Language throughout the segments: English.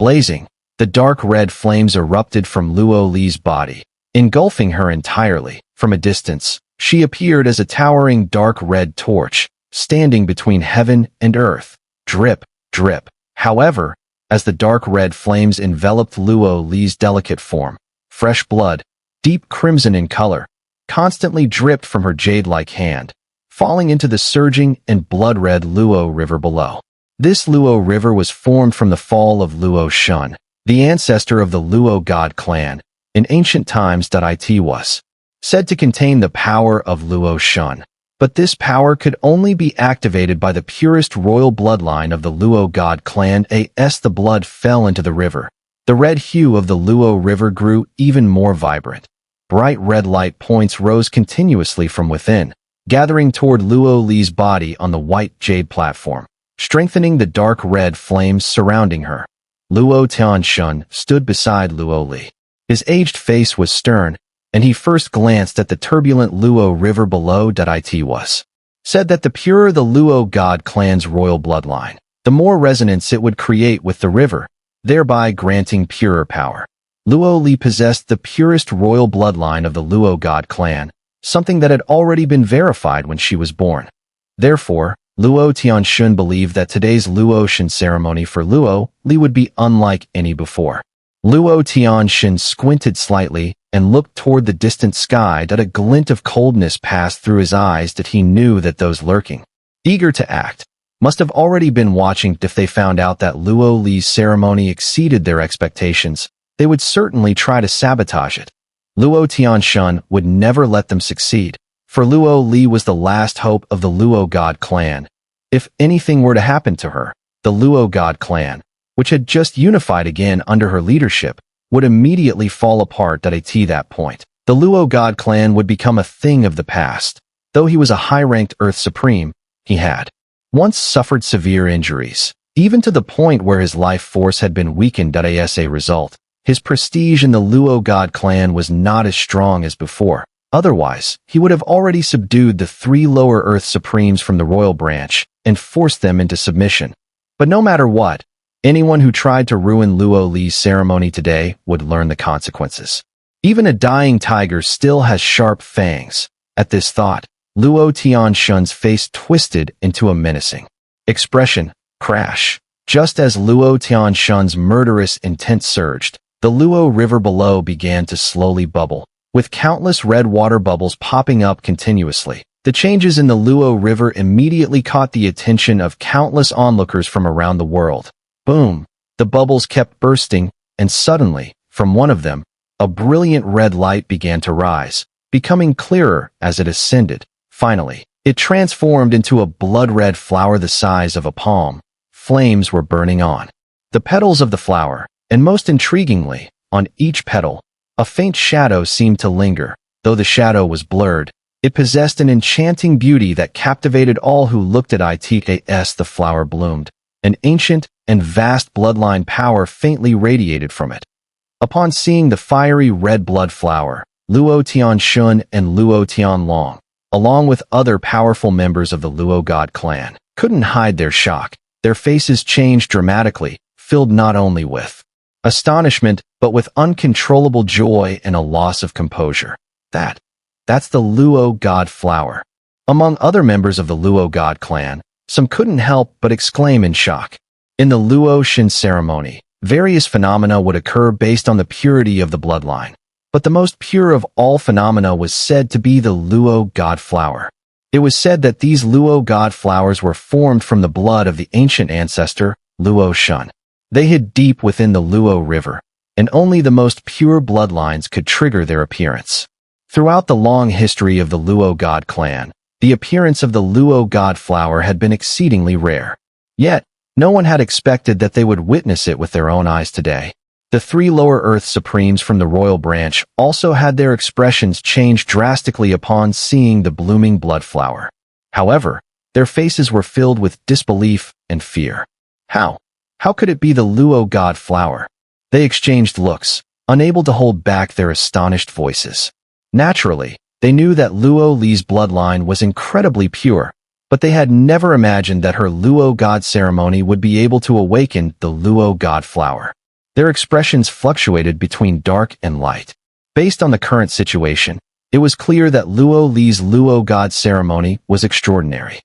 Blazing, the dark red flames erupted from Luo Li's body, engulfing her entirely. From a distance, she appeared as a towering dark red torch, standing between heaven and earth. Drip, drip. However, as the dark red flames enveloped Luo Li's delicate form, fresh blood, deep crimson in color, constantly dripped from her jade-like hand, falling into the surging and blood-red Luo River below. This Luo River was formed from the fall of Luo Xun, the ancestor of the Luo God clan. In ancient times, it was said to contain the power of Luo Xun, but this power could only be activated by the purest royal bloodline of the Luo God clan. As the blood fell into the river, the red hue of the Luo River grew even more vibrant. Bright red light points rose continuously from within, gathering toward Luo Li's body on the white jade platform, strengthening the dark red flames surrounding her. Luo Tianshun stood beside Luo Li. His aged face was stern, and he first glanced at the turbulent Luo River below. It was said that the purer the Luo God clan's royal bloodline, the more resonance it would create with the river, thereby granting purer power. Luo Li possessed the purest royal bloodline of the Luo God clan, something that had already been verified when she was born. Therefore, Luo Tianshun believed that today's Luo Shen ceremony for Luo Li would be unlike any before. Luo Tianshun squinted slightly and looked toward the distant sky. A glint of coldness passed through his eyes. He knew that those lurking, eager to act, must have already been watching. If they found out that Luo Li's ceremony exceeded their expectations, they would certainly try to sabotage it. Luo Tianshun would never let them succeed, for Luo Li was the last hope of the Luo God clan. If anything were to happen to her, the Luo God clan, which had just unified again under her leadership, would immediately fall apart. At that point, the Luo God clan would become a thing of the past. Though he was a high-ranked Earth Supreme, he had once suffered severe injuries, even to the point where his life force had been weakened. As a result, his prestige in the Luo God clan was not as strong as before. Otherwise, he would have already subdued the 3 lower Earth Supremes from the royal branch and forced them into submission. But no matter what, anyone who tried to ruin Luo Li's ceremony today would learn the consequences. Even a dying tiger still has sharp fangs. At this thought, Luo Tianshun's face twisted into a menacing expression. Crash. Just as Luo Tianshun's murderous intent surged, the Luo River below began to slowly bubble, with countless red water bubbles popping up continuously. The changes in the Luo River immediately caught the attention of countless onlookers from around the world. Boom! The bubbles kept bursting, and suddenly, from one of them, a brilliant red light began to rise, becoming clearer as it ascended. Finally, it transformed into a blood-red flower the size of a palm. Flames were burning on the petals of the flower, and most intriguingly, on each petal, a faint shadow seemed to linger. Though the shadow was blurred, it possessed an enchanting beauty that captivated all who looked at it. As the flower bloomed, an ancient and vast bloodline power faintly radiated from it. Upon seeing the fiery red blood flower, Luo Tianshun and Luo Tianlong, along with other powerful members of the Luo God clan, couldn't hide their shock. Their faces changed dramatically, filled not only with astonishment, but with uncontrollable joy and a loss of composure. That's the Luo God flower. Among other members of the Luo God clan, some couldn't help but exclaim in shock. In the Luo Shen ceremony, various phenomena would occur based on the purity of the bloodline, but the most pure of all phenomena was said to be the Luo God flower. It was said that these Luo God flowers were formed from the blood of the ancient ancestor, Luo Xun. They hid deep within the Luo River, and only the most pure bloodlines could trigger their appearance. Throughout the long history of the Luo God clan, the appearance of the Luo God flower had been exceedingly rare. Yet, no one had expected that they would witness it with their own eyes today. The 3 lower Earth Supremes from the royal branch also had their expressions change drastically upon seeing the blooming blood flower. However, their faces were filled with disbelief and fear. How could it be the Luo God flower? They exchanged looks, unable to hold back their astonished voices. Naturally, they knew that Luo Li's bloodline was incredibly pure, but they had never imagined that her Luo God ceremony would be able to awaken the Luo God flower. Their expressions fluctuated between dark and light. Based on the current situation, it was clear that Luo Li's Luo God ceremony was extraordinary.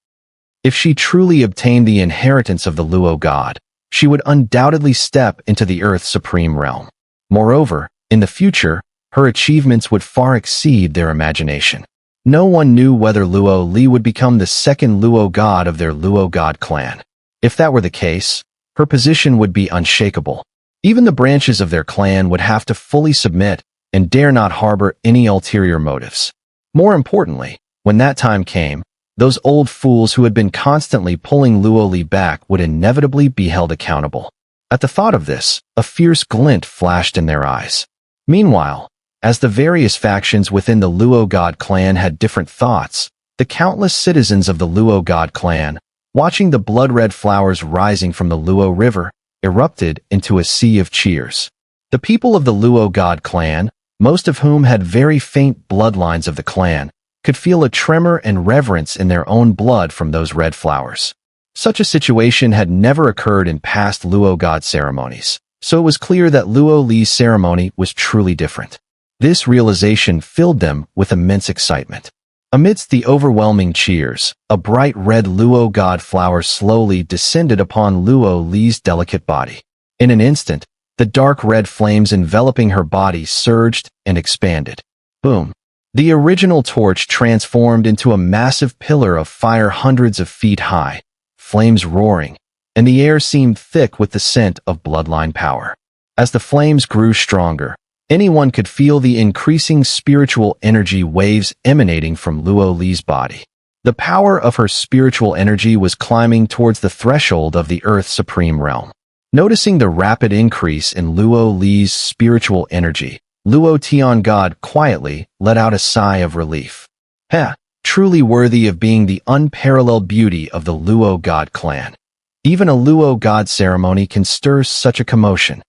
If she truly obtained the inheritance of the Luo God, she would undoubtedly step into the Earth's supreme realm. Moreover, in the future, her achievements would far exceed their imagination. No one knew whether Luo Li would become the second Luo God of their Luo God clan. If that were the case, her position would be unshakable. Even the branches of their clan would have to fully submit and dare not harbor any ulterior motives. More importantly, when that time came, those old fools who had been constantly pulling Luo Li back would inevitably be held accountable. At the thought of this, a fierce glint flashed in their eyes. Meanwhile, as the various factions within the Luo God clan had different thoughts, the countless citizens of the Luo God clan, watching the blood-red flowers rising from the Luo River, erupted into a sea of cheers. The people of the Luo God clan, most of whom had very faint bloodlines of the clan, could feel a tremor and reverence in their own blood from those red flowers. Such a situation had never occurred in past Luo God ceremonies, so it was clear that Luo Li's ceremony was truly different. This realization filled them with immense excitement. Amidst the overwhelming cheers, a bright red Luo God flower slowly descended upon Luo Li's delicate body. In an instant, the dark red flames enveloping her body surged and expanded. Boom! The original torch transformed into a massive pillar of fire hundreds of feet high, flames roaring, and the air seemed thick with the scent of bloodline power. As the flames grew stronger, anyone could feel the increasing spiritual energy waves emanating from Luo Li's body. The power of her spiritual energy was climbing towards the threshold of the Earth's supreme realm. Noticing the rapid increase in Luo Li's spiritual energy, Luo God quietly let out a sigh of relief. Truly worthy of being the unparalleled beauty of the Luo God clan. Even a Luo God ceremony can stir such a commotion.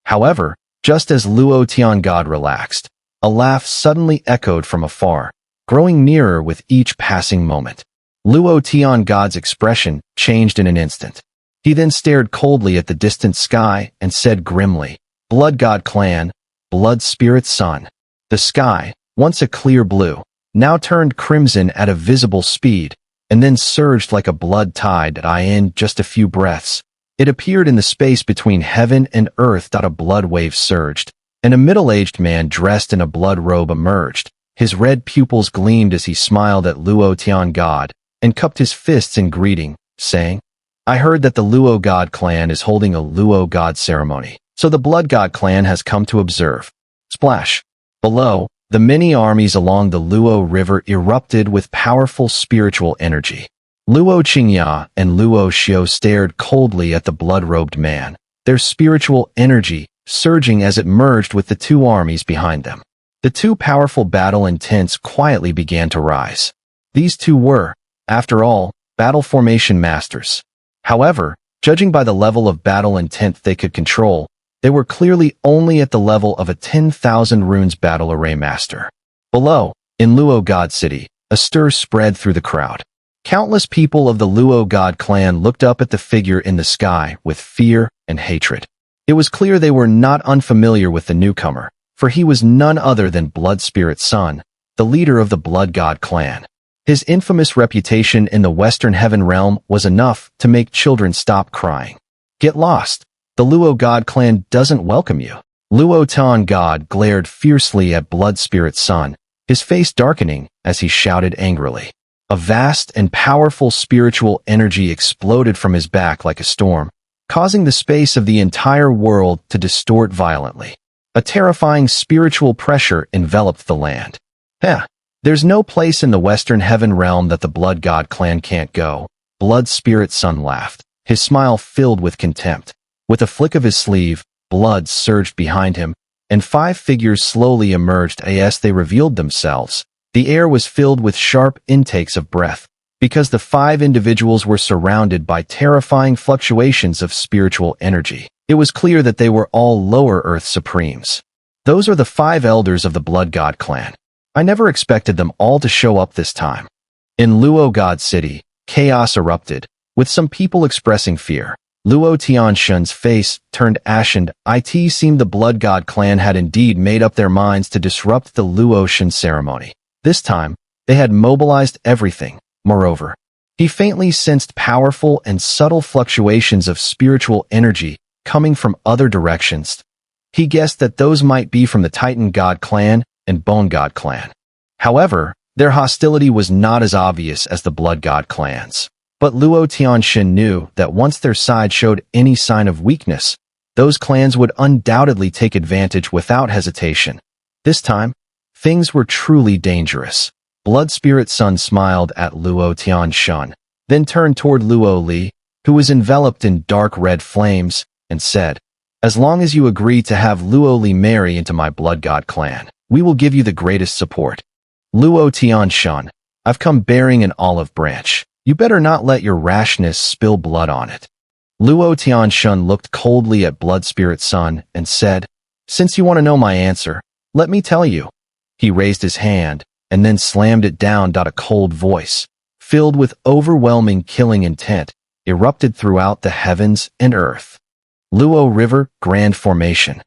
However, just as Luo God relaxed, a laugh suddenly echoed from afar, growing nearer with each passing moment. Luo God's expression changed in an instant. He then stared coldly at the distant sky and said grimly, "Blood God clan, Blood Spirit Sun." The sky, once a clear blue, now turned crimson at a visible speed, and then surged like a blood tide in just a few breaths. It appeared in the space between heaven and earth. A blood wave surged, and a middle-aged man dressed in a blood robe emerged. His red pupils gleamed as he smiled at Luo God and cupped his fists in greeting, saying, "I heard that the Luo God clan is holding a Luo God ceremony, so the Blood God clan has come to observe." Splash! Below, the many armies along the Luo River erupted with powerful spiritual energy. Luo Qingya and Luo Xiu stared coldly at the blood-robed man, their spiritual energy surging as it merged with the two armies behind them. The two powerful battle intents quietly began to rise. These two were, after all, battle formation masters. However, judging by the level of battle intent they could control, they were clearly only at the level of a 10,000 runes battle array master. Below, in Luo God City, a stir spread through the crowd. Countless people of the Luo God clan looked up at the figure in the sky with fear and hatred. It was clear they were not unfamiliar with the newcomer, for he was none other than Blood Spirit Sun, the leader of the Blood God clan. His infamous reputation in the Western Heaven realm was enough to make children stop crying. "Get lost! The Luo God clan doesn't welcome you." Luo God glared fiercely at Blood Spirit Sun, his face darkening as he shouted angrily. A vast and powerful spiritual energy exploded from his back like a storm, causing the space of the entire world to distort violently. A terrifying spiritual pressure enveloped the land. There's no place in the Western Heaven realm that the Blood God clan can't go. Blood Spirit Sun laughed, his smile filled with contempt. With a flick of his sleeve, blood surged behind him, and 5 figures slowly emerged as they revealed themselves. The air was filled with sharp intakes of breath, because the 5 individuals were surrounded by terrifying fluctuations of spiritual energy. It was clear that they were all lower earth supremes. Those are the 5 elders of the Blood God clan. I never expected them all to show up this time. In Luo God City, chaos erupted, with some people expressing fear. Luo Tianshan's face turned ashen. It seemed the Blood God clan had indeed made up their minds to disrupt the Luo Shan ceremony. This time, they had mobilized everything. Moreover, he faintly sensed powerful and subtle fluctuations of spiritual energy coming from other directions. He guessed that those might be from the Titan God clan and Bone God clan. However, their hostility was not as obvious as the Blood God clans. But Luo Tianshan knew that once their side showed any sign of weakness, those clans would undoubtedly take advantage without hesitation. This time, things were truly dangerous. Blood Spirit Sun smiled at Luo Tianshan, then turned toward Luo Li, who was enveloped in dark red flames, and said, "As long as you agree to have Luo Li marry into my Blood God clan, we will give you the greatest support." Luo Tianshan, I've come bearing an olive branch. You better not let your rashness spill blood on it. Luo Tianshan looked coldly at Blood Spirit Sun and said, "Since you want to know my answer, let me tell you." He raised his hand and then slammed it down. A cold voice, filled with overwhelming killing intent, erupted throughout the heavens and earth. Luo River Grand Formation.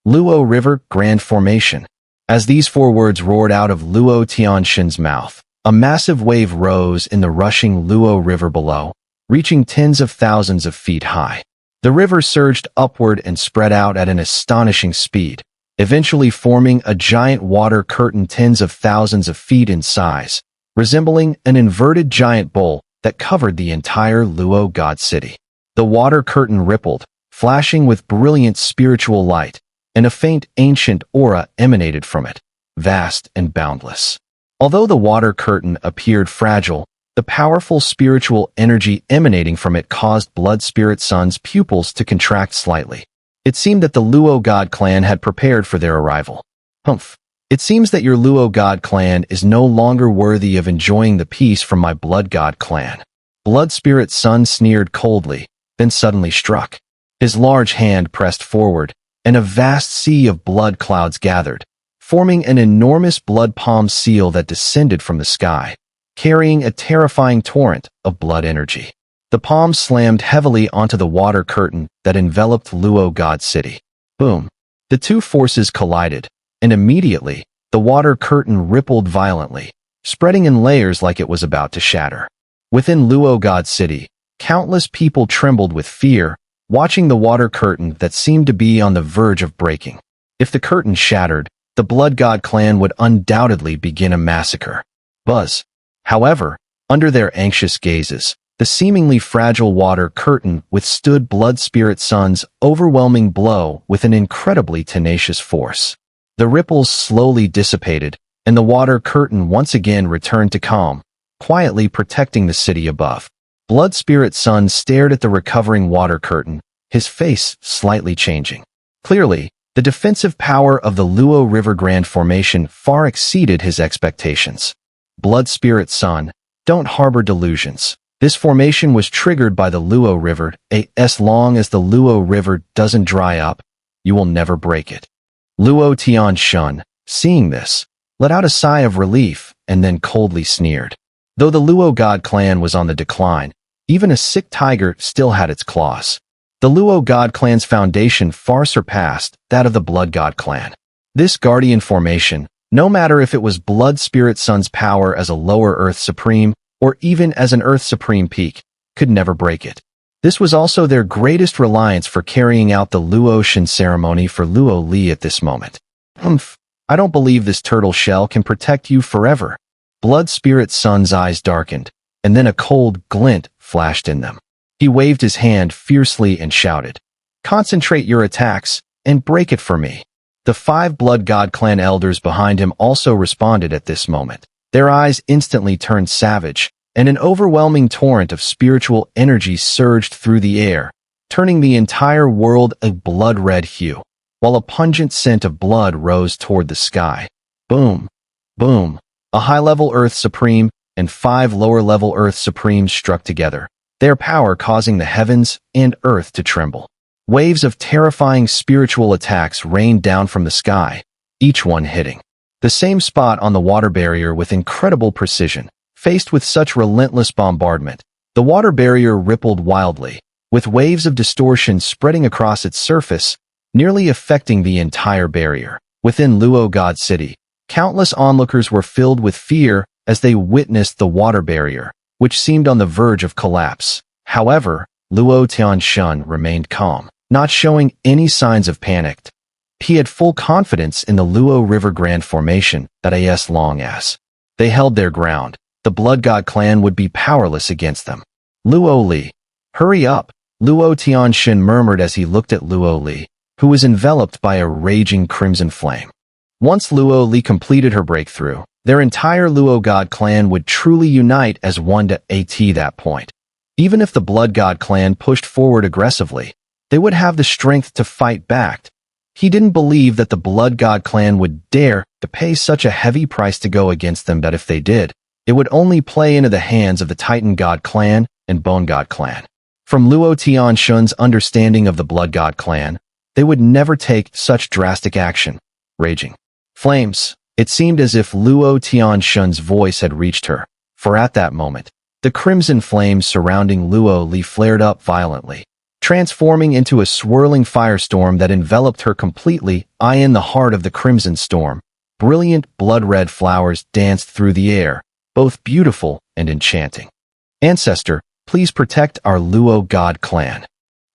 Luo River Grand Formation. As these four words roared out of Luo Tianshan's mouth, a massive wave rose in the rushing Luo River below, reaching tens of thousands of feet high. The river surged upward and spread out at an astonishing speed, eventually forming a giant water curtain tens of thousands of feet in size, resembling an inverted giant bowl that covered the entire Luo God city. The water curtain rippled, flashing with brilliant spiritual light, and a faint ancient aura emanated from it, vast and boundless. Although the water curtain appeared fragile, the powerful spiritual energy emanating from it caused Blood Spirit Sun's pupils to contract slightly. It seemed that the Luo God clan had prepared for their arrival. Humph. It seems that your Luo God clan is no longer worthy of enjoying the peace from my Blood God clan. Blood Spirit Sun sneered coldly, then suddenly struck. His large hand pressed forward, and a vast sea of blood clouds gathered, forming an enormous blood palm seal that descended from the sky, carrying a terrifying torrent of blood energy. The palm slammed heavily onto the water curtain that enveloped Luo God City. Boom! The two forces collided, and immediately, the water curtain rippled violently, spreading in layers like it was about to shatter. Within Luo God City, countless people trembled with fear, watching the water curtain that seemed to be on the verge of breaking. If the curtain shattered, the Blood God clan would undoubtedly begin a massacre. Buzz. However, under their anxious gazes, the seemingly fragile water curtain withstood Blood Spirit Sun's overwhelming blow with an incredibly tenacious force. The ripples slowly dissipated, and the water curtain once again returned to calm, quietly protecting the city above. Blood Spirit Sun stared at the recovering water curtain, his face slightly changing. Clearly, the defensive power of the Luo River Grand Formation far exceeded his expectations. Blood Spirit Sun, don't harbor delusions. This formation was triggered by the Luo River. As long as the Luo River doesn't dry up, you will never break it. Luo Tianshan, seeing this, let out a sigh of relief and then coldly sneered. Though the Luo God clan was on the decline, even a sick tiger still had its claws. The Luo God clan's foundation far surpassed that of the Blood God clan. This guardian formation, no matter if it was Blood Spirit Sun's power as a lower Earth Supreme or even as an Earth Supreme peak, could never break it. This was also their greatest reliance for carrying out the Luo Shan ceremony for Luo Li at this moment. I don't believe this turtle shell can protect you forever. Blood Spirit Sun's eyes darkened, and then a cold glint flashed in them. He waved his hand fiercely and shouted, "Concentrate your attacks, and break it for me." The 5 Blood God clan elders behind him also responded at this moment. Their eyes instantly turned savage, and an overwhelming torrent of spiritual energy surged through the air, turning the entire world a blood-red hue, while a pungent scent of blood rose toward the sky. Boom! Boom! A high-level Earth Supreme and 5 lower-level Earth Supremes struck together, their power causing the heavens and earth to tremble. Waves of terrifying spiritual attacks rained down from the sky, each one hitting the same spot on the water barrier with incredible precision. Faced with such relentless bombardment, the water barrier rippled wildly, with waves of distortion spreading across its surface, nearly affecting the entire barrier. Within Luo God City, countless onlookers were filled with fear as they witnessed the water barrier, which seemed on the verge of collapse. However, Luo Tianshun remained calm, not showing any signs of panic. He had full confidence in the Luo River Grand Formation that as long as they held their ground, the Blood God clan would be powerless against them. Luo Li. Hurry up, Luo Tianshun murmured as he looked at Luo Li, who was enveloped by a raging crimson flame. Once Luo Li completed her breakthrough, their entire Luo God clan would truly unite as one at that point. Even if the Blood God clan pushed forward aggressively, they would have the strength to fight back. He didn't believe that the Blood God clan would dare to pay such a heavy price to go against them, that if they did, it would only play into the hands of the Titan God clan and Bone God clan. From Luo Tianshun's understanding of the Blood God clan, they would never take such drastic action. Raging flames. It seemed as if Luo Tianshun's voice had reached her, for at that moment, the crimson flames surrounding Luo Li flared up violently, transforming into a swirling firestorm that enveloped her completely. In the heart of the crimson storm, brilliant blood-red flowers danced through the air, both beautiful and enchanting. Ancestor, please protect our Luo God clan.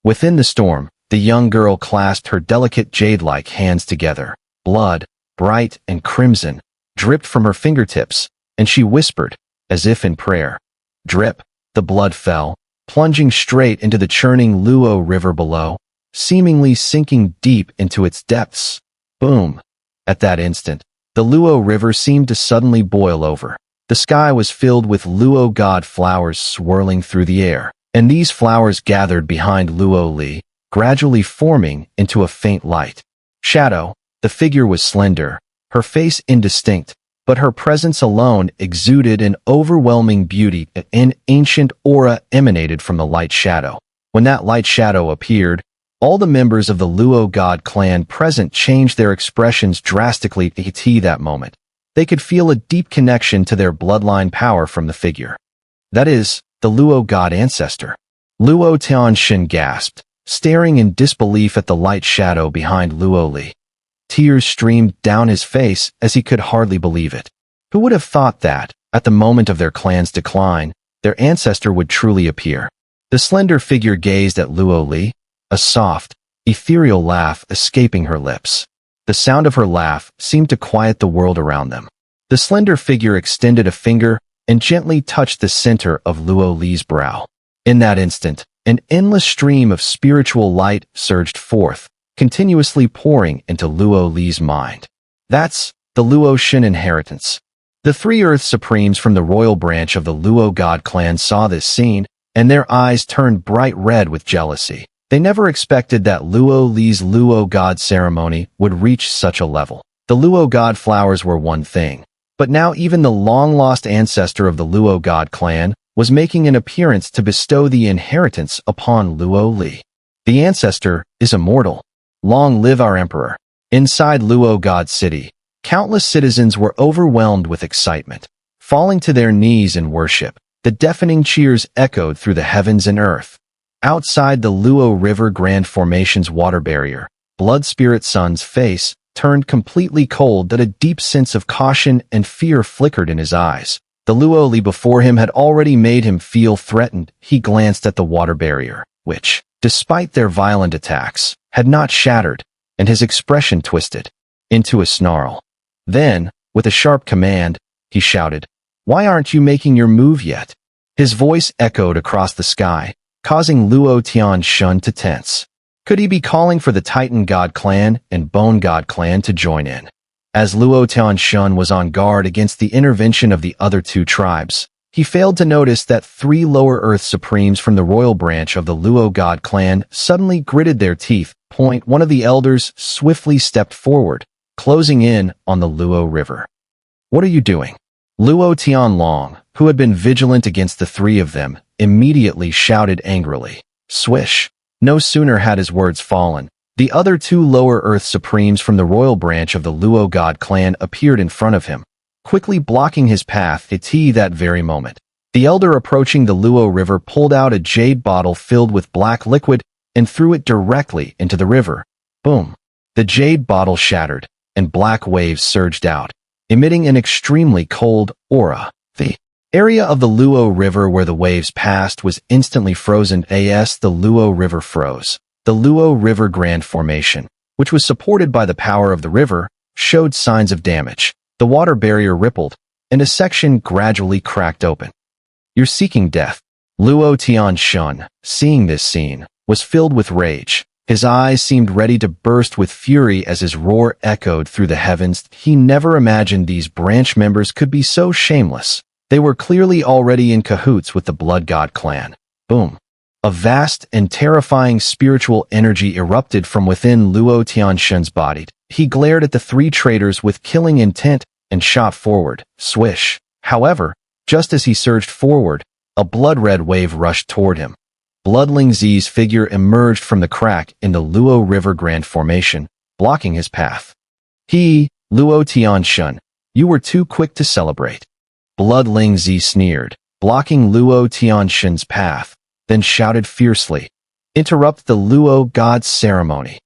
Within the storm, the young girl clasped her delicate jade-like hands together. Blood, bright and crimson, dripped from her fingertips, and she whispered, as if in prayer. Drip, the blood fell, plunging straight into the churning Luo River below, seemingly sinking deep into its depths. Boom! At that instant, the Luo River seemed to suddenly boil over. The sky was filled with Luo God flowers swirling through the air, and these flowers gathered behind Luo Li, gradually forming into a faint light. Shadow. The figure was slender, her face indistinct, but her presence alone exuded an overwhelming beauty. An ancient aura emanated from the light shadow. When that light shadow appeared, all the members of the Luo God clan present changed their expressions drastically. At that moment, they could feel a deep connection to their bloodline power from the figure. That is, the Luo God ancestor. Luo Tianshun gasped, staring in disbelief at the light shadow behind Luo Li. Tears streamed down his face as he could hardly believe it. Who would have thought that, at the moment of their clan's decline, their ancestor would truly appear? The slender figure gazed at Luo Li, a soft, ethereal laugh escaping her lips. The sound of her laugh seemed to quiet the world around them. The slender figure extended a finger and gently touched the center of Luo Li's brow. In that instant, an endless stream of spiritual light surged forth, continuously pouring into Luo Li's mind. That's the Luo Shen inheritance. The three Earth Supremes from the royal branch of the Luo God clan saw this scene, and their eyes turned bright red with jealousy. They never expected that Luo Li's Luo God ceremony would reach such a level. The Luo God flowers were one thing, but now even the long-lost ancestor of the Luo God clan was making an appearance to bestow the inheritance upon Luo Li. The ancestor is immortal. Long live our emperor. Inside Luo God City, countless citizens were overwhelmed with excitement, falling to their knees in worship. The deafening cheers echoed through the heavens and earth. Outside the Luo River Grand Formation's water barrier, Blood Spirit Sun's face turned completely cold, that a deep sense of caution and fear flickered in his eyes. The Luo Li before him had already made him feel threatened. He glanced at the water barrier, which, despite their violent attacks, had not shattered, and his expression twisted into a snarl. Then, with a sharp command, he shouted, "Why aren't you making your move yet?" His voice echoed across the sky, causing Luo Tianshun to tense. Could he be calling for the Titan God clan and Bone God clan to join in? As Luo Tianshun was on guard against the intervention of the other two tribes, he failed to notice that three lower Earth Supremes from the royal branch of the Luo God clan suddenly gritted their teeth. One of the elders swiftly stepped forward, closing in on the Luo River. "What are you doing?" Luo Tianlong, who had been vigilant against the three of them, immediately shouted angrily. Swish! No sooner had his words fallen, the other two lower Earth Supremes from the royal branch of the Luo God clan appeared in front of him, quickly blocking his path. That very moment, The elder approaching the Luo River pulled out a jade bottle filled with black liquid and threw it directly into the river. Boom! The jade bottle shattered, and black waves surged out, emitting an extremely cold aura. The area of the Luo River where the waves passed was instantly frozen as the Luo River froze. The Luo River Grand Formation, which was supported by the power of the river, showed signs of damage. The water barrier rippled, and a section gradually cracked open. "You're seeking death." Luo Tianxun, seeing this scene, was filled with rage. His eyes seemed ready to burst with fury as his roar echoed through the heavens. He never imagined these branch members could be so shameless. They were clearly already in cahoots with the Blood God clan. Boom! A vast and terrifying spiritual energy erupted from within Luo Tianxun's body. He glared at the three traitors with killing intent and shot forward. Swish! However, just as he surged forward, a blood-red wave rushed toward him. Bloodling Z's figure emerged from the crack in the Luo River Grand Formation, blocking his path. Luo Tianxun, you were too quick to celebrate." Bloodling Z sneered, blocking Luo Tianxun's path, then shouted fiercely, "Interrupt the Luo God ceremony."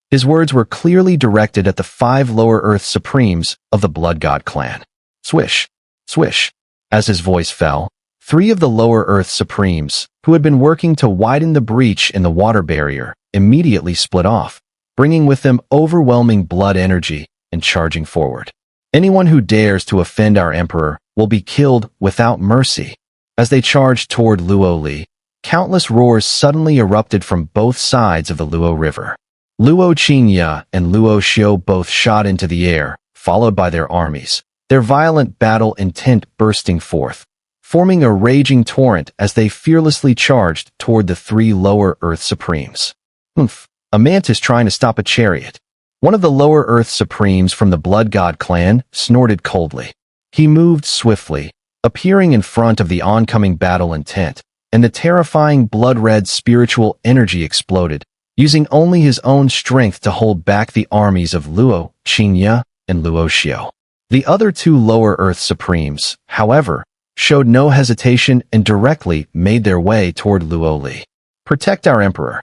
His words were clearly directed at the 5 lower earth supremes of the Blood God clan. Swish! Swish! As his voice fell, 3 of the lower earth supremes, who had been working to widen the breach in the water barrier, immediately split off, bringing with them overwhelming blood energy and charging forward. "Anyone who dares to offend our emperor will be killed without mercy." As they charged toward Luo Li, countless roars suddenly erupted from both sides of the Luo River. Luo Qingya and Luo Xiu both shot into the air, followed by their armies, their violent battle intent bursting forth, forming a raging torrent as they fearlessly charged toward the 3 lower earth supremes. "Oomph! A mantis trying to stop a chariot." One of the lower earth supremes from the Blood God clan snorted coldly. He moved swiftly, appearing in front of the oncoming battle intent, and the terrifying blood-red spiritual energy exploded, using only his own strength to hold back the armies of Luo Qingya and Luo Xiu. The other 2 lower earth supremes, however, showed no hesitation and directly made their way toward Luo Li. "Protect our emperor."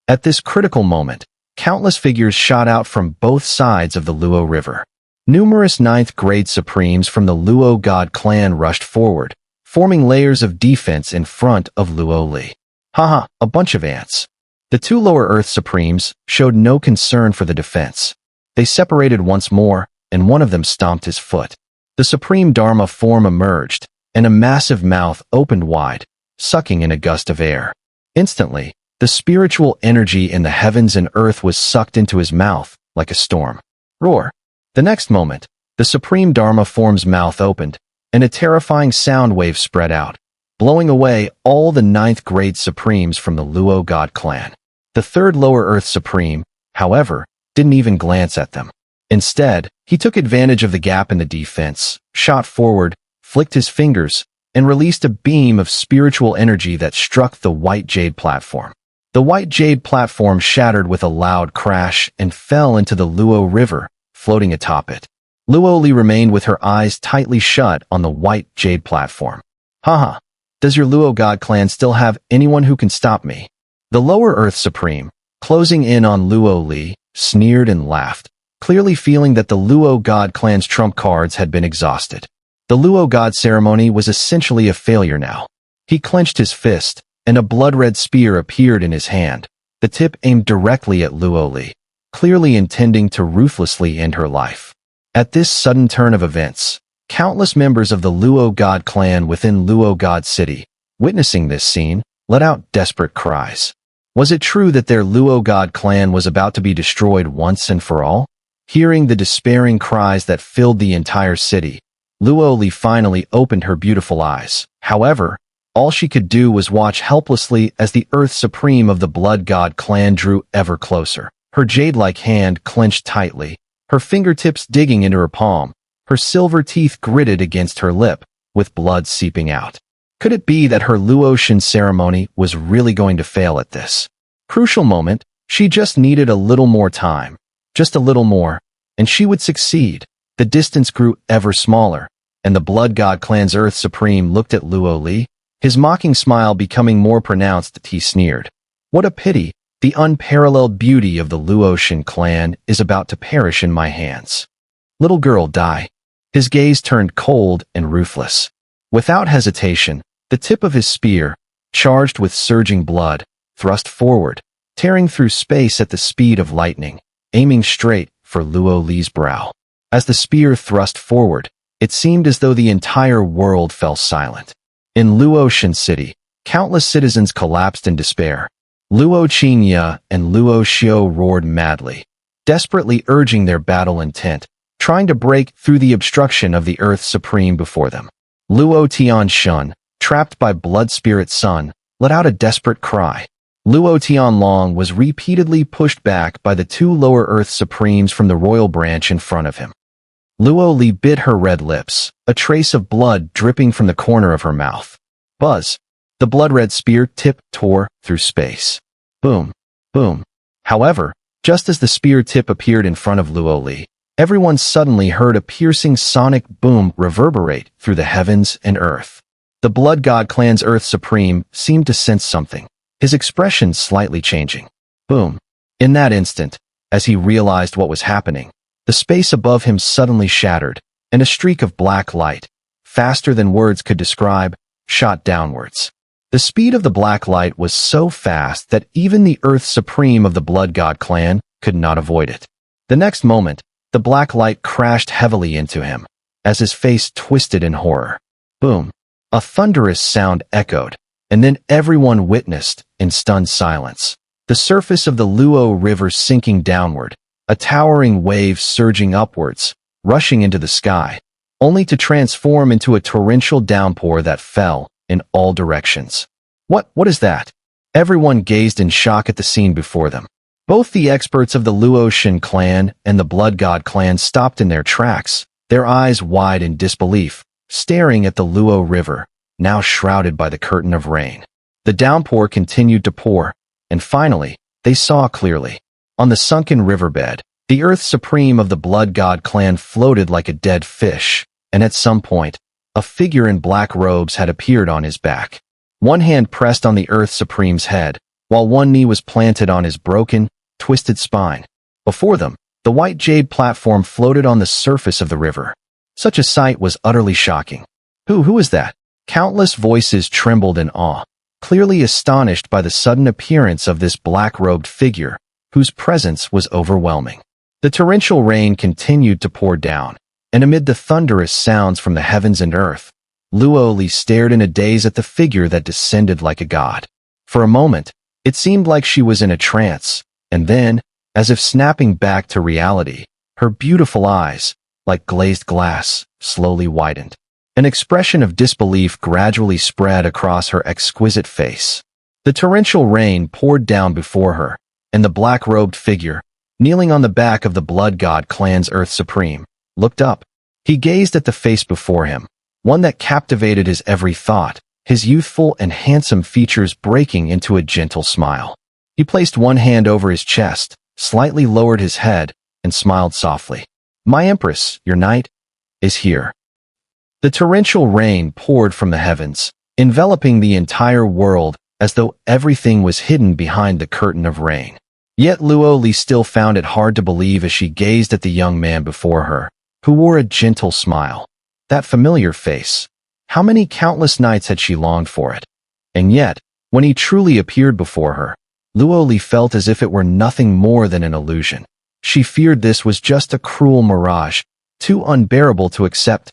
At this critical moment, countless figures shot out from both sides of the Luo River. Numerous 9th-grade supremes from the Luo God clan rushed forward, forming layers of defense in front of Luo Li. Haha, a bunch of ants. The 2 lower earth supremes showed no concern for the defense. They separated once more, and one of them stomped his foot. The supreme Dharma form emerged, and a massive mouth opened wide, sucking in a gust of air. Instantly, the spiritual energy in the heavens and earth was sucked into his mouth like a storm. Roar! The next moment, the supreme Dharma form's mouth opened, and a terrifying sound wave spread out, blowing away all the 9th-grade supremes from the Luo God clan. The 3rd lower earth supreme, however, didn't even glance at them. Instead, he took advantage of the gap in the defense, shot forward, flicked his fingers, and released a beam of spiritual energy that struck the white jade platform. The white jade platform shattered with a loud crash and fell into the Luo River, floating atop it. Luo Li remained with her eyes tightly shut on the white jade platform. "Haha, does your Luo God clan still have anyone who can stop me?" The lower earth supreme, closing in on Luo Li, sneered and laughed, clearly feeling that the Luo God clan's trump cards had been exhausted. The Luo God ceremony was essentially a failure now. He clenched his fist, and a blood-red spear appeared in his hand, the tip aimed directly at Luo Li, clearly intending to ruthlessly end her life. At this sudden turn of events, countless members of the Luo God clan within Luo God City, witnessing this scene, let out desperate cries. Was it true that their Luo God clan was about to be destroyed once and for all? Hearing the despairing cries that filled the entire city, Luo Li finally opened her beautiful eyes. However, all she could do was watch helplessly as the Earth Supreme of the Blood God clan drew ever closer. Her jade-like hand clenched tightly, her fingertips digging into her palm, her silver teeth gritted against her lip, with blood seeping out. Could it be that her Luotian ceremony was really going to fail at this crucial moment? She just needed a little more time, just a little more, and she would succeed. The distance grew ever smaller, and the Blood God clan's Earth Supreme looked at Luo Li, his mocking smile becoming more pronounced as he sneered. What a pity, the unparalleled beauty of the Luo Shen clan is about to perish in my hands. Little girl, die. His gaze turned cold and ruthless. Without hesitation, the tip of his spear, charged with surging blood, thrust forward, tearing through space at the speed of lightning, aiming straight for Luo Li's brow. As the spear thrust forward, it seemed as though the entire world fell silent. In Luo Shen City, countless citizens collapsed in despair. Luo Qinya and Luo Xiu roared madly, desperately urging their battle intent, trying to break through the obstruction of the Earth Supreme before them. Luo Tianshun, trapped by Blood Spirit Sun, let out a desperate cry. Luo Tianlong was repeatedly pushed back by the two lower Earth Supremes from the royal branch in front of him. Luo Li bit her red lips, a trace of blood dripping from the corner of her mouth. Buzz! The blood-red spear tip tore through space. Boom! Boom! However, just as the spear tip appeared in front of Luo Li, everyone suddenly heard a piercing sonic boom reverberate through the heavens and earth. The Blood God clan's Earth Supreme seemed to sense something, his expression slightly changing. Boom! In that instant, as he realized what was happening, the space above him suddenly shattered, and a streak of black light, faster than words could describe, shot downwards. The speed of the black light was so fast that even the Earth Supreme of the Blood God clan could not avoid it. The next moment, the black light crashed heavily into him, as his face twisted in horror. Boom! A thunderous sound echoed, and then everyone witnessed, in stunned silence, the surface of the Luo River sinking downward, a towering wave surging upwards, rushing into the sky, only to transform into a torrential downpour that fell in all directions. What is that? Everyone gazed in shock at the scene before them. Both the experts of the Luo Shen clan and the Blood God clan stopped in their tracks, their eyes wide in disbelief, staring at the Luo River, now shrouded by the curtain of rain. The downpour continued to pour, and finally, they saw clearly. On the sunken riverbed, the Earth Supreme of the Blood God clan floated like a dead fish, and at some point, a figure in black robes had appeared on his back. One hand pressed on the Earth Supreme's head, while one knee was planted on his broken, twisted spine. Before them, the white jade platform floated on the surface of the river. Such a sight was utterly shocking. Who is that? Countless voices trembled in awe, clearly astonished by the sudden appearance of this black-robed figure, whose presence was overwhelming. The torrential rain continued to pour down, and amid the thunderous sounds from the heavens and earth, Luo Li stared in a daze at the figure that descended like a god. For a moment, it seemed like she was in a trance, and then, as if snapping back to reality, her beautiful eyes, like glazed glass, slowly widened. An expression of disbelief gradually spread across her exquisite face. The torrential rain poured down before her, and the black-robed figure, kneeling on the back of the Blood God clan's Earth Supreme, looked up. He gazed at the face before him, one that captivated his every thought, his youthful and handsome features breaking into a gentle smile. He placed one hand over his chest, slightly lowered his head, and smiled softly. My Empress, your knight, is here. The torrential rain poured from the heavens, enveloping the entire world as though everything was hidden behind the curtain of rain. Yet Luo Li still found it hard to believe as she gazed at the young man before her, who wore a gentle smile. That familiar face. How many countless nights had she longed for it? And yet, when he truly appeared before her, Luo Li felt as if it were nothing more than an illusion. She feared this was just a cruel mirage, too unbearable to accept.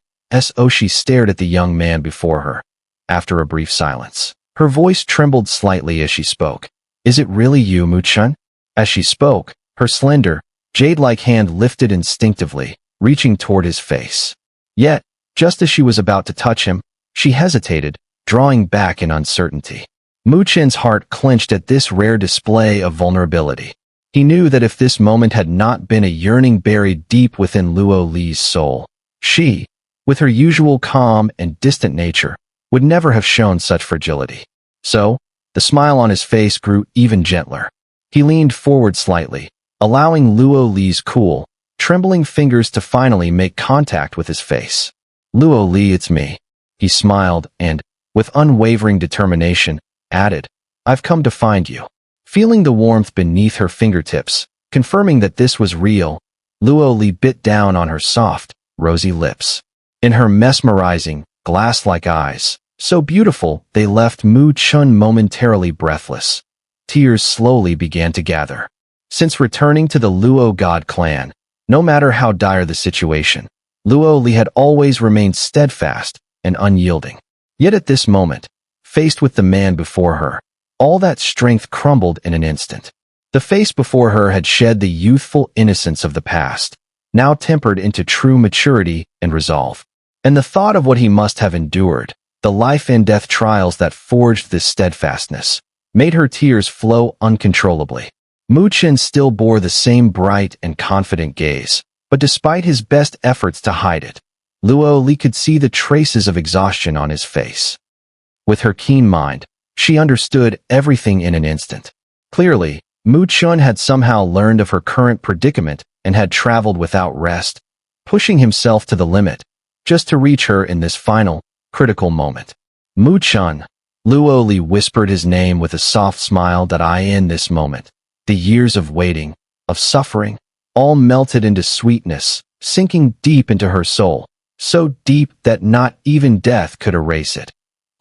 She stared at the young man before her. After a brief silence, her voice trembled slightly as she spoke. Is it really you, Mu-Chen? As she spoke, her slender, jade-like hand lifted instinctively, reaching toward his face. Yet, just as she was about to touch him, she hesitated, drawing back in uncertainty. Mu-Chen's heart clenched at this rare display of vulnerability. He knew that if this moment had not been a yearning buried deep within Luo Li's soul, she, with her usual calm and distant nature, would never have shown such fragility. So, the smile on his face grew even gentler. He leaned forward slightly, allowing Luo Li's cool, trembling fingers to finally make contact with his face. Luo Li, it's me. He smiled and, with unwavering determination, added, "I've come to find you." Feeling the warmth beneath her fingertips, confirming that this was real, Luo Li bit down on her soft, rosy lips. In her mesmerizing, glass-like eyes, so beautiful they left Mu Chun momentarily breathless. Tears slowly began to gather. Since returning to the Luo God clan, no matter how dire the situation, Luo Li had always remained steadfast and unyielding. Yet at this moment, faced with the man before her, all that strength crumbled in an instant. The face before her had shed the youthful innocence of the past, now tempered into true maturity and resolve. And the thought of what he must have endured, the life and death trials that forged this steadfastness, made her tears flow uncontrollably. Mu Chen still bore the same bright and confident gaze, but despite his best efforts to hide it, Luo Li could see the traces of exhaustion on his face. With her keen mind, she understood everything in an instant. Clearly, Mu Chun had somehow learned of her current predicament and had traveled without rest, pushing himself to the limit, just to reach her in this final, critical moment. Mu Chun. Luo Li whispered his name with a soft smile that in this moment, the years of waiting, of suffering, all melted into sweetness, sinking deep into her soul, so deep that not even death could erase it.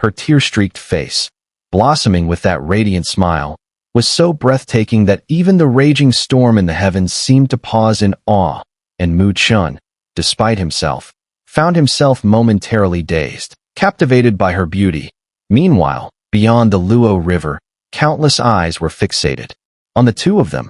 Her tear-streaked face, blossoming with that radiant smile, was so breathtaking that even the raging storm in the heavens seemed to pause in awe, and Mu Chun, despite himself, found himself momentarily dazed, captivated by her beauty. Meanwhile, beyond the Luo River, countless eyes were fixated on the two of them.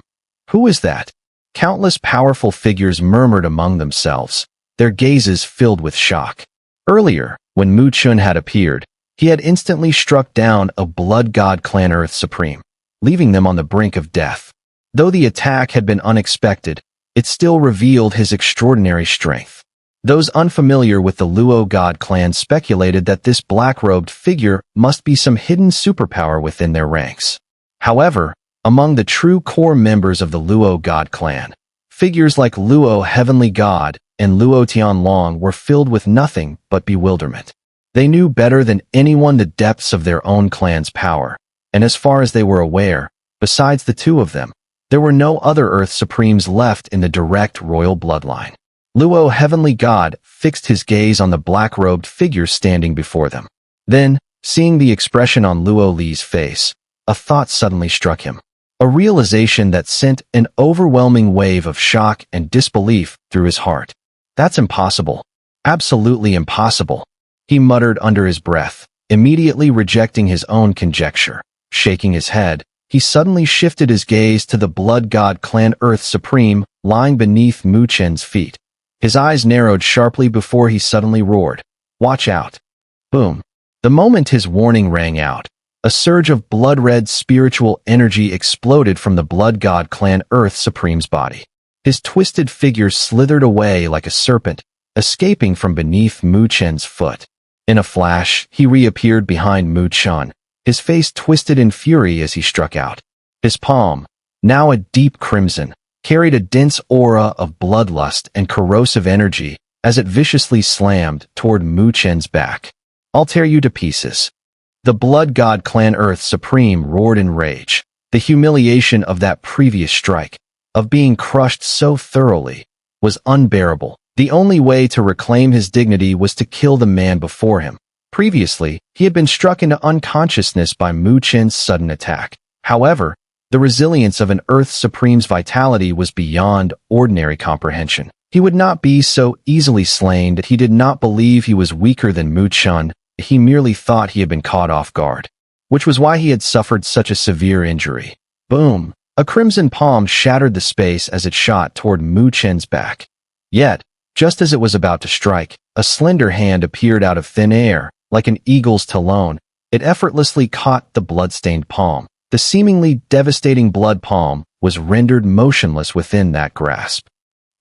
Who is that? Countless powerful figures murmured among themselves, their gazes filled with shock. Earlier, when Mu Chun had appeared, he had instantly struck down a blood god clan Earth Supreme, leaving them on the brink of death. Though the attack had been unexpected, it still revealed his extraordinary strength. Those unfamiliar with the Luo God clan speculated that this black-robed figure must be some hidden superpower within their ranks. However, among the true core members of the Luo God clan, figures like Luo Heavenly God and Luo Tianlong were filled with nothing but bewilderment. They knew better than anyone the depths of their own clan's power, and as far as they were aware, besides the two of them, there were no other Earth Supremes left in the direct royal bloodline. Luo Heavenly God fixed his gaze on the black-robed figure standing before them. Then, seeing the expression on Luo Li's face, a thought suddenly struck him. A realization that sent an overwhelming wave of shock and disbelief through his heart. That's impossible. Absolutely impossible, he muttered under his breath, immediately rejecting his own conjecture. Shaking his head, he suddenly shifted his gaze to the blood god clan Earth Supreme lying beneath Mu Chen's feet. His eyes narrowed sharply before he suddenly roared, "Watch out!" Boom. The moment his warning rang out, a surge of blood-red spiritual energy exploded from the blood god clan Earth Supreme's body. His twisted figure slithered away like a serpent, escaping from beneath Mu Chen's foot. In a flash, he reappeared behind Mu Chen, his face twisted in fury as he struck out. His palm, now a deep crimson, carried a dense aura of bloodlust and corrosive energy as it viciously slammed toward Mu Chen's back. "I'll tear you to pieces." The blood god clan Earth Supreme roared in rage. The humiliation of that previous strike, of being crushed so thoroughly, was unbearable. The only way to reclaim his dignity was to kill the man before him. Previously, he had been struck into unconsciousness by Mu Chen's sudden attack. However, the resilience of an Earth Supreme's vitality was beyond ordinary comprehension. He would not be so easily slain that he did not believe he was weaker than Mu Chen. He merely thought he had been caught off guard, which was why he had suffered such a severe injury. Boom! A crimson palm shattered the space as it shot toward Mu Chen's back. Yet, just as it was about to strike, a slender hand appeared out of thin air, like an eagle's talon. It effortlessly caught the blood-stained palm. The seemingly devastating blood palm was rendered motionless within that grasp.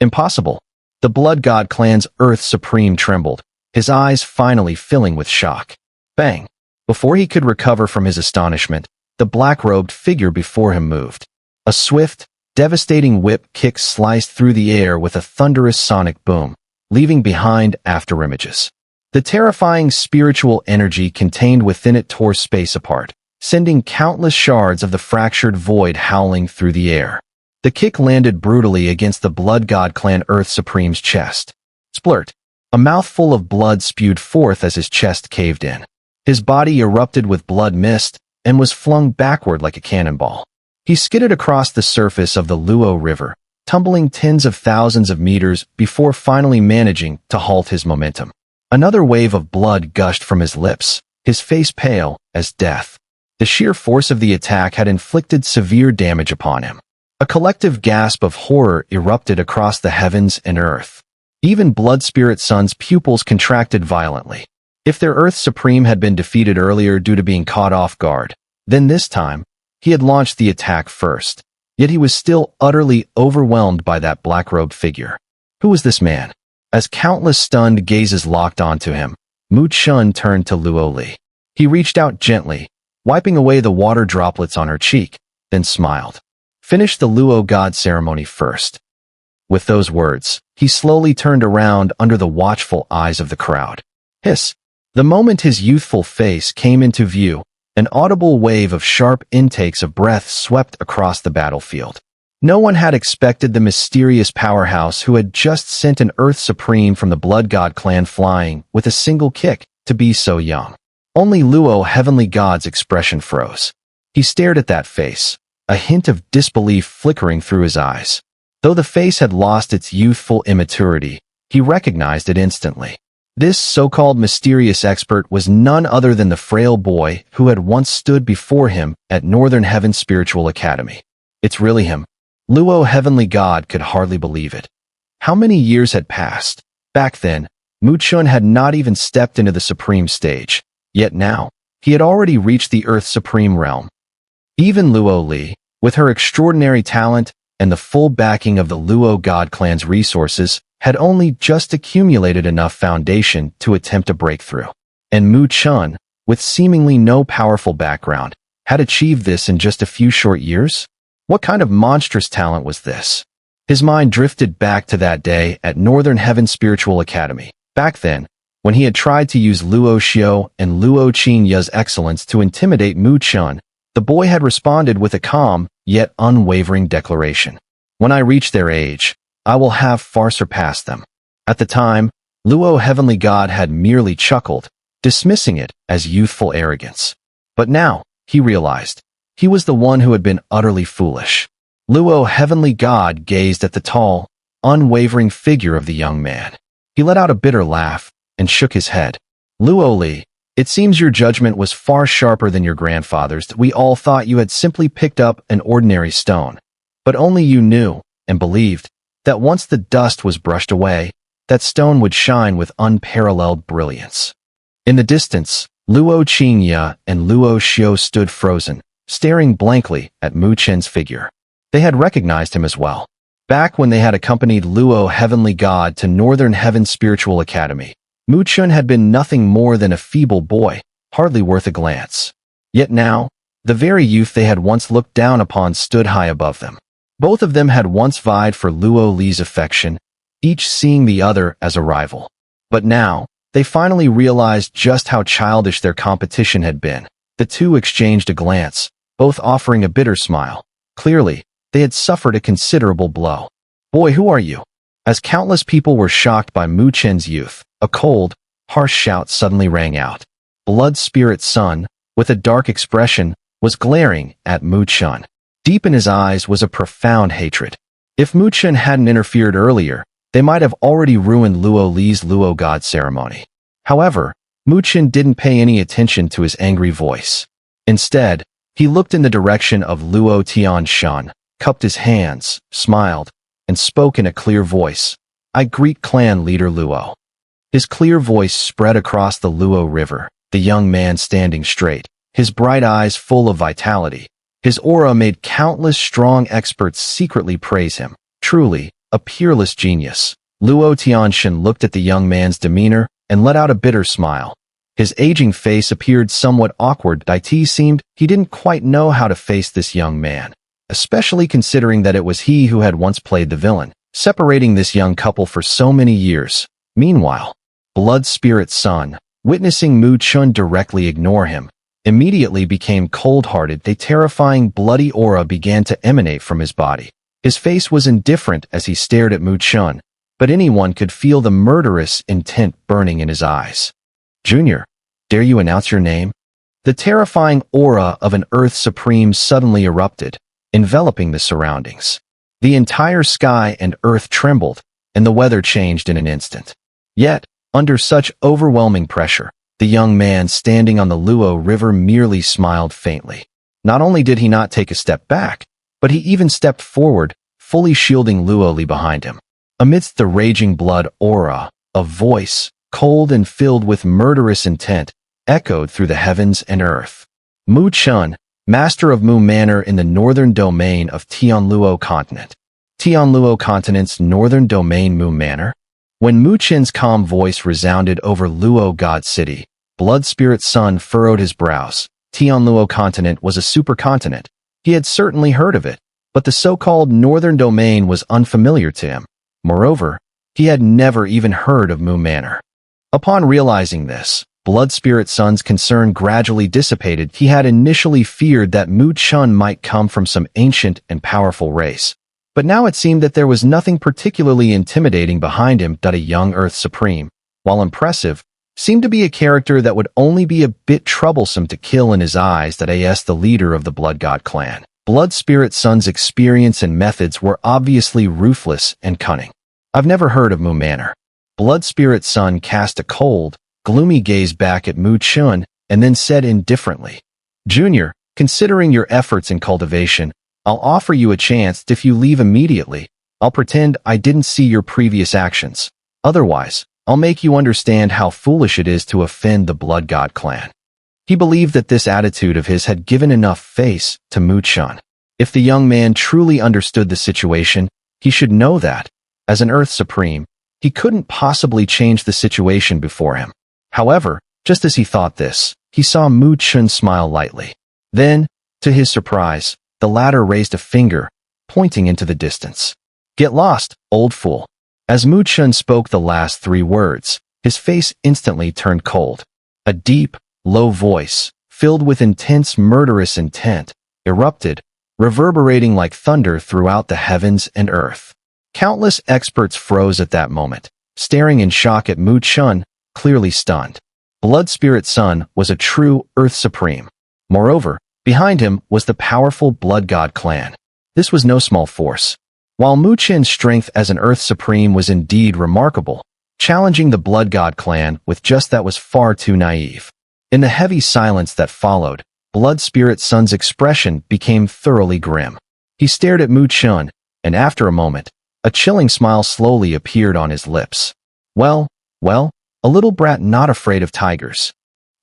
Impossible. The blood god clan's Earth Supreme trembled, his eyes finally filling with shock. Bang! Before he could recover from his astonishment, the black-robed figure before him moved. A swift, devastating whip kick sliced through the air with a thunderous sonic boom, leaving behind afterimages. The terrifying spiritual energy contained within it tore space apart, sending countless shards of the fractured void howling through the air. The kick landed brutally against the Blood God Clan Earth Supreme's chest. Splurt! A mouthful of blood spewed forth as his chest caved in. His body erupted with blood mist and was flung backward like a cannonball. He skidded across the surface of the Luo River, tumbling tens of thousands of meters before finally managing to halt his momentum. Another wave of blood gushed from his lips, his face pale as death. The sheer force of the attack had inflicted severe damage upon him. A collective gasp of horror erupted across the heavens and earth. Even Blood Spirit Sun's pupils contracted violently. If their Earth Supreme had been defeated earlier due to being caught off guard, then this time, he had launched the attack first. Yet he was still utterly overwhelmed by that black-robed figure. Who was this man? As countless stunned gazes locked onto him, Mu Chen turned to Luo Li. He reached out gently, wiping away the water droplets on her cheek, then smiled. Finish the Luo God ceremony first. With those words, he slowly turned around under the watchful eyes of the crowd. Hiss! The moment his youthful face came into view, an audible wave of sharp intakes of breath swept across the battlefield. No one had expected the mysterious powerhouse who had just sent an Earth Supreme from the Blood God Clan flying with a single kick to be so young. Only Luo Heavenly God's expression froze. He stared at that face, a hint of disbelief flickering through his eyes. Though the face had lost its youthful immaturity, he recognized it instantly. This so-called mysterious expert was none other than the frail boy who had once stood before him at Northern Heaven Spiritual Academy. It's really him. Luo Heavenly God could hardly believe it. How many years had passed? Back then, Mu Chen had not even stepped into the Supreme stage. Yet now, he had already reached the Earth Supreme realm. Even Luo Li, with her extraordinary talent and the full backing of the Luo God Clan's resources, had only just accumulated enough foundation to attempt a breakthrough. And Mu Chen, with seemingly no powerful background, had achieved this in just a few short years? What kind of monstrous talent was this? His mind drifted back to that day at Northern Heaven Spiritual Academy. Back then, when he had tried to use Luo Xiao and Luo Qingya's excellence to intimidate Mu Chen, the boy had responded with a calm, yet unwavering declaration. When I reach their age, I will have far surpassed them. At the time, Luo Heavenly God had merely chuckled, dismissing it as youthful arrogance. But now, he realized, he was the one who had been utterly foolish. Luo Heavenly God gazed at the tall, unwavering figure of the young man. He let out a bitter laugh and shook his head. Luo Li, it seems your judgment was far sharper than your grandfather's. We all thought you had simply picked up an ordinary stone. But only you knew and believed that once the dust was brushed away, that stone would shine with unparalleled brilliance. In the distance, Luo Qingya and Luo Xiao stood frozen, staring blankly at Mu Chen's figure. They had recognized him as well. Back when they had accompanied Luo Heavenly God to Northern Heaven Spiritual Academy, Mu Chen had been nothing more than a feeble boy, hardly worth a glance. Yet now, the very youth they had once looked down upon stood high above them. Both of them had once vied for Luo Li's affection, each seeing the other as a rival. But now, they finally realized just how childish their competition had been. The two exchanged a glance, both offering a bitter smile. Clearly, they had suffered a considerable blow. Boy, who are you? As countless people were shocked by Mu Chen's youth, a cold, harsh shout suddenly rang out. Blood Spirit Sun, with a dark expression, was glaring at Mu Chen. Deep in his eyes was a profound hatred. If Mu Chen hadn't interfered earlier, they might have already ruined Luo Li's Luo God ceremony. However, Mu Chen didn't pay any attention to his angry voice. Instead, he looked in the direction of Luo Tianshan, cupped his hands, smiled, and spoke in a clear voice. I greet clan leader Luo. His clear voice spread across the Luo River, the young man standing straight, his bright eyes full of vitality. His aura made countless strong experts secretly praise him. Truly, a peerless genius. Luo Tianshan looked at the young man's demeanor and let out a bitter smile. His aging face appeared somewhat awkward. It seemed he didn't quite know how to face this young man, especially considering that it was he who had once played the villain, separating this young couple for so many years. Meanwhile, Blood Spirit Sun, witnessing Mu Chun directly ignore him, immediately became cold-hearted. A terrifying bloody aura began to emanate from his body. His face was indifferent as he stared at Mu Chun, but anyone could feel the murderous intent burning in his eyes. "Junior, dare you announce your name?" The terrifying aura of an Earth Supreme suddenly erupted, enveloping the surroundings. The entire sky and earth trembled, and the weather changed in an instant. Yet, under such overwhelming pressure, the young man standing on the Luo River merely smiled faintly. Not only did he not take a step back, but he even stepped forward, fully shielding Luo Li behind him. Amidst the raging blood aura, a voice, cold and filled with murderous intent, echoed through the heavens and earth. Mu Chun, master of Mu Manor in the northern domain of Tianluo Continent. Tianluo Continent's northern domain Mu Manor? When Mu Chen's calm voice resounded over Luo God City, Blood Spirit Sun furrowed his brows. Tianluo Continent was a supercontinent. He had certainly heard of it, but the so-called northern domain was unfamiliar to him. Moreover, he had never even heard of Mu Manor. Upon realizing this, Blood Spirit Sun's concern gradually dissipated. He had initially feared that Mu Chun might come from some ancient and powerful race, but now it seemed that there was nothing particularly intimidating behind him. A young Earth Supreme, while impressive, seemed to be a character that would only be a bit troublesome to kill in his eyes. The leader of the Blood God clan. Blood Spirit Sun's experience and methods were obviously ruthless and cunning. "I've never heard of Mu Manor." Blood Spirit Sun cast a cold, gloomy gaze back at Mu Chun and then said indifferently, "Junior, considering your efforts in cultivation, I'll offer you a chance. If you leave immediately, I'll pretend I didn't see your previous actions. Otherwise, I'll make you understand how foolish it is to offend the Blood God clan." He believed that this attitude of his had given enough face to Mu Chun. If the young man truly understood the situation, he should know that, as an Earth Supreme, he couldn't possibly change the situation before him. However, just as he thought this, he saw Mu Chun smile lightly. Then, to his surprise, the latter raised a finger, pointing into the distance. "Get lost, old fool." As Mu Chun spoke the last three words, his face instantly turned cold. A deep, low voice, filled with intense murderous intent, erupted, reverberating like thunder throughout the heavens and earth. Countless experts froze at that moment, staring in shock at Mu Chun, clearly stunned. Blood Spirit Sun was a true Earth Supreme. Moreover, behind him was the powerful Blood God clan. This was no small force. While Mu Chen's strength as an Earth Supreme was indeed remarkable, challenging the Blood God clan with just that was far too naive. In the heavy silence that followed, Blood Spirit Sun's expression became thoroughly grim. He stared at Mu Chun, and after a moment, a chilling smile slowly appeared on his lips. Well, a little brat not afraid of tigers."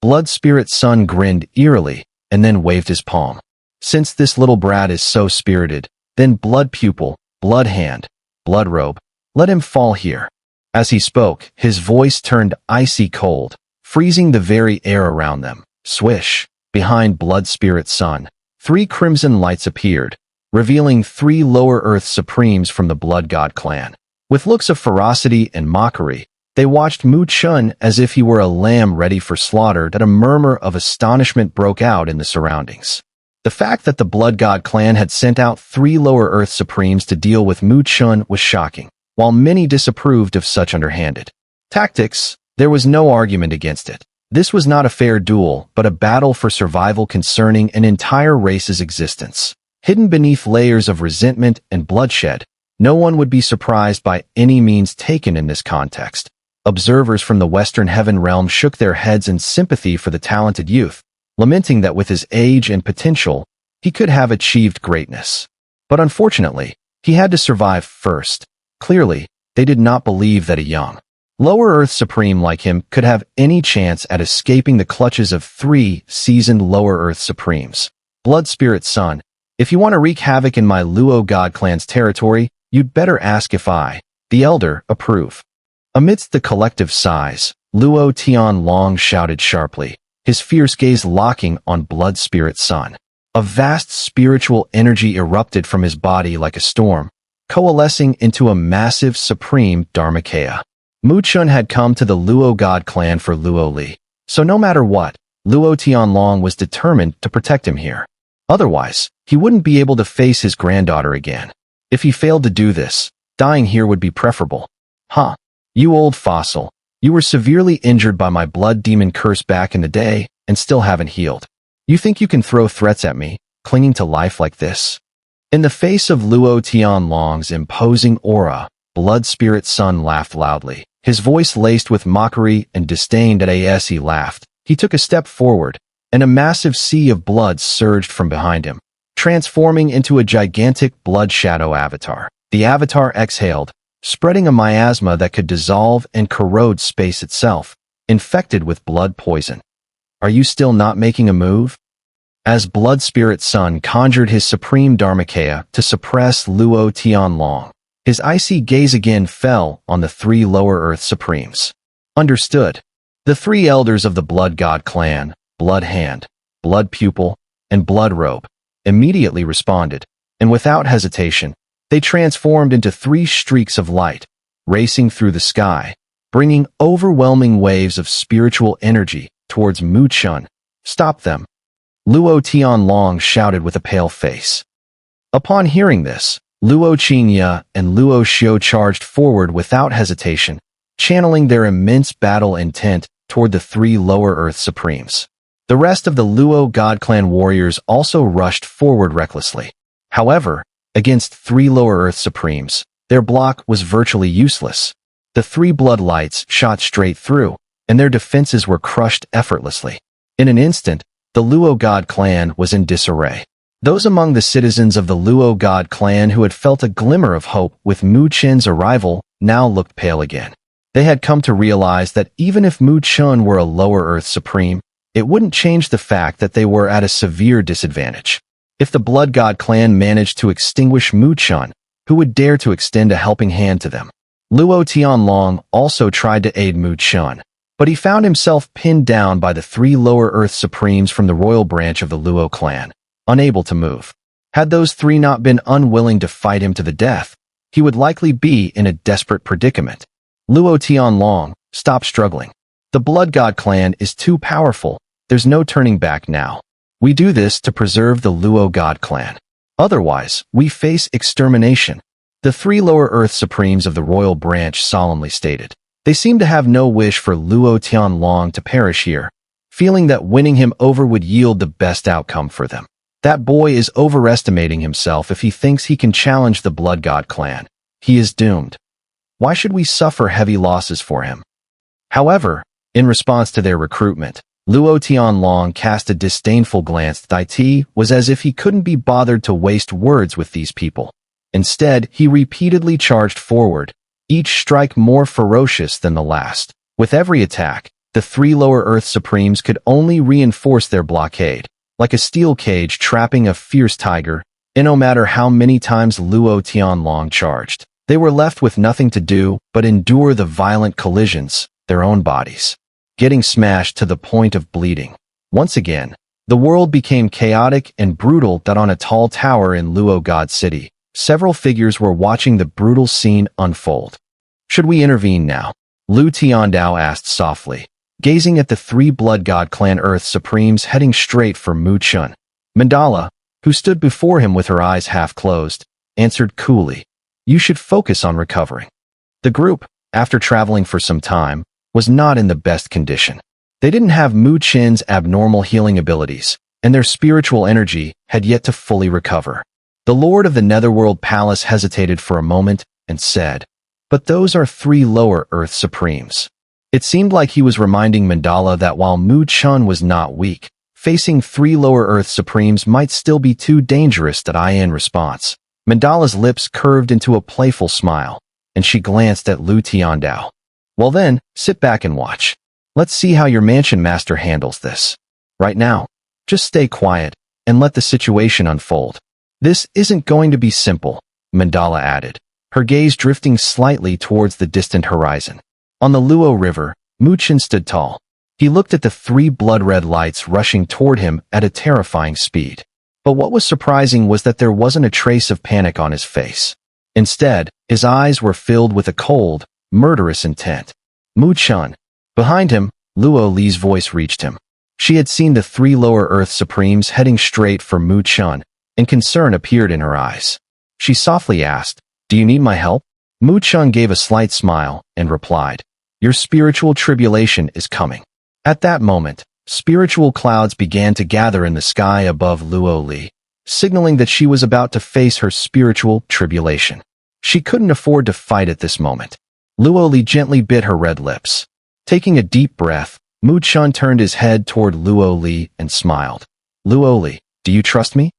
Blood Spirit Sun grinned eerily, and then waved his palm. "Since this little brat is so spirited, then Blood Pupil, Blood Hand, Blood Robe, let him fall here." As he spoke, his voice turned icy cold, freezing the very air around them. Swish! Behind Blood Spirit Sun, 3 crimson lights appeared, revealing 3 lower Earth Supremes from the Blood God clan. With looks of ferocity and mockery, they watched Mu Chun as if he were a lamb ready for slaughter. A murmur of astonishment broke out in the surroundings. The fact that the Blood God clan had sent out 3 lower Earth Supremes to deal with Mu Chun was shocking. While many disapproved of such underhanded tactics, there was no argument against it. This was not a fair duel, but a battle for survival concerning an entire race's existence. Hidden beneath layers of resentment and bloodshed, no one would be surprised by any means taken in this context. Observers from the Western Heaven realm shook their heads in sympathy for the talented youth, lamenting that with his age and potential, he could have achieved greatness. But unfortunately, he had to survive first. Clearly, they did not believe that a young, lower Earth Supreme like him could have any chance at escaping the clutches of 3 seasoned lower Earth Supremes. Blood Spirit Sun, if you want to wreak havoc in my Luo God clan's territory, you'd better ask if I, the Elder, approve. Amidst the collective sighs, Luo Tianlong shouted sharply, his fierce gaze locking on Blood Spirit Sun. A vast spiritual energy erupted from his body like a storm, coalescing into a massive supreme Dharmakaya. Mu Chen had come to the Luo God clan for Luo Li, so no matter what, Luo Tianlong was determined to protect him here. Otherwise, he wouldn't be able to face his granddaughter again. If he failed to do this, dying here would be preferable. Huh. You old fossil. You were severely injured by my blood demon curse back in the day and still haven't healed. You think you can throw threats at me, clinging to life like this? In the face of Luo Tianlong's imposing aura, Blood Spirit Sun laughed loudly. His voice laced with mockery and disdain. As he laughed, he took a step forward, and a massive sea of blood surged from behind him, transforming into a gigantic blood shadow avatar. The avatar exhaled, spreading a miasma that could dissolve and corrode space itself, infected with blood poison. Are you still not making a move? As Blood Spirit Sun conjured his supreme Dharmakaya to suppress Luo Tianlong, his icy gaze again fell on the three Lower Earth Supremes. Understood. The three elders of the Blood God clan, Blood Hand, Blood Pupil, and Blood Robe, immediately responded, and without hesitation, they transformed into three streaks of light, racing through the sky, bringing overwhelming waves of spiritual energy towards Mu Chen. Stop them. Luo Tianlong shouted with a pale face. Upon hearing this, Luo Qingya and Luo Xiu charged forward without hesitation, channeling their immense battle intent toward the three Lower Earth Supremes. The rest of the Luo God clan warriors also rushed forward recklessly. However, against three Lower Earth Supremes, their block was virtually useless. The three blood lights shot straight through, and their defenses were crushed effortlessly. In an instant, the Luo God clan was in disarray. Those among the citizens of the Luo God clan who had felt a glimmer of hope with Mu Chen's arrival now looked pale again. They had come to realize that even if Mu Chen were a Lower Earth Supreme, it wouldn't change the fact that they were at a severe disadvantage. If the Blood God clan managed to extinguish Mu Chen, who would dare to extend a helping hand to them? Luo Tianlong also tried to aid Mu Chen, but he found himself pinned down by the three Lower Earth Supremes from the royal branch of the Luo clan, unable to move. Had those three not been unwilling to fight him to the death, he would likely be in a desperate predicament. Luo Tianlong, stop struggling. The Blood God clan is too powerful. There's no turning back now. We do this to preserve the Luo God clan. Otherwise, we face extermination. The three Lower Earth Supremes of the royal branch solemnly stated. They seemed to have no wish for Luo Tianlong to perish here, feeling that winning him over would yield the best outcome for them. That boy is overestimating himself if he thinks he can challenge the Blood God clan. He is doomed. Why should we suffer heavy losses for him? However, in response to their recruitment, Luo Tianlong cast a disdainful glance. It was as if he couldn't be bothered to waste words with these people. Instead, he repeatedly charged forward, each strike more ferocious than the last. With every attack, the three Lower Earth Supremes could only reinforce their blockade, like a steel cage trapping a fierce tiger, and no matter how many times Luo Tianlong charged, they were left with nothing to do but endure the violent collisions, their own bodies getting smashed to the point of bleeding. Once again, the world became chaotic and brutal. On a tall tower in Luo God City, several figures were watching the brutal scene unfold. Should we intervene now? Lu Tiandao asked softly, gazing at the three Blood God clan Earth Supremes heading straight for Mu Chen. Mandala, who stood before him with her eyes half closed, answered coolly, "You should focus on recovering." The group, after traveling for some time, was not in the best condition. They didn't have Mu Chen's abnormal healing abilities, and their spiritual energy had yet to fully recover. The Lord of the Netherworld Palace hesitated for a moment and said, "But those are three Lower Earth Supremes." It seemed like he was reminding Mandala that while Mu Chen was not weak, facing three Lower Earth Supremes might still be too dangerous. In response, Mandala's lips curved into a playful smile, and she glanced at Lu Tiandao. "Well then, sit back and watch. Let's see how your mansion master handles this. Right now, just stay quiet and let the situation unfold." "This isn't going to be simple," Mandala added, her gaze drifting slightly towards the distant horizon. On the Luo River, Mu Chen stood tall. He looked at the three blood-red lights rushing toward him at a terrifying speed. But what was surprising was that there wasn't a trace of panic on his face. Instead, his eyes were filled with a cold, murderous intent. Mu Chen. Behind him, Luo Li's voice reached him. She had seen the three lower earth supremes heading straight for Mu Chen, and concern appeared in her eyes. She softly asked, "Do you need my help?" Mu Chen gave a slight smile and replied, "Your spiritual tribulation is coming." At that moment, spiritual clouds began to gather in the sky above Luo Li, signaling that she was about to face her spiritual tribulation. She couldn't afford to fight at this moment. Luo Li gently bit her red lips. Taking a deep breath, Mu Chen turned his head toward Luo Li and smiled. "Luo Li, do you trust me?"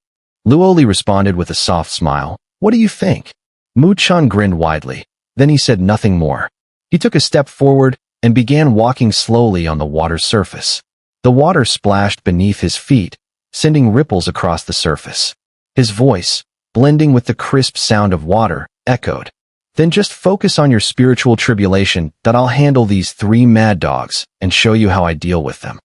Luo Li responded with a soft smile. "What do you think?" Mu Chen grinned widely. Then he said nothing more. He took a step forward and began walking slowly on the water's surface. The water splashed beneath his feet, sending ripples across the surface. His voice, blending with the crisp sound of water, echoed. "Then just focus on your spiritual tribulation that I'll handle these three mad dogs and show you how I deal with them."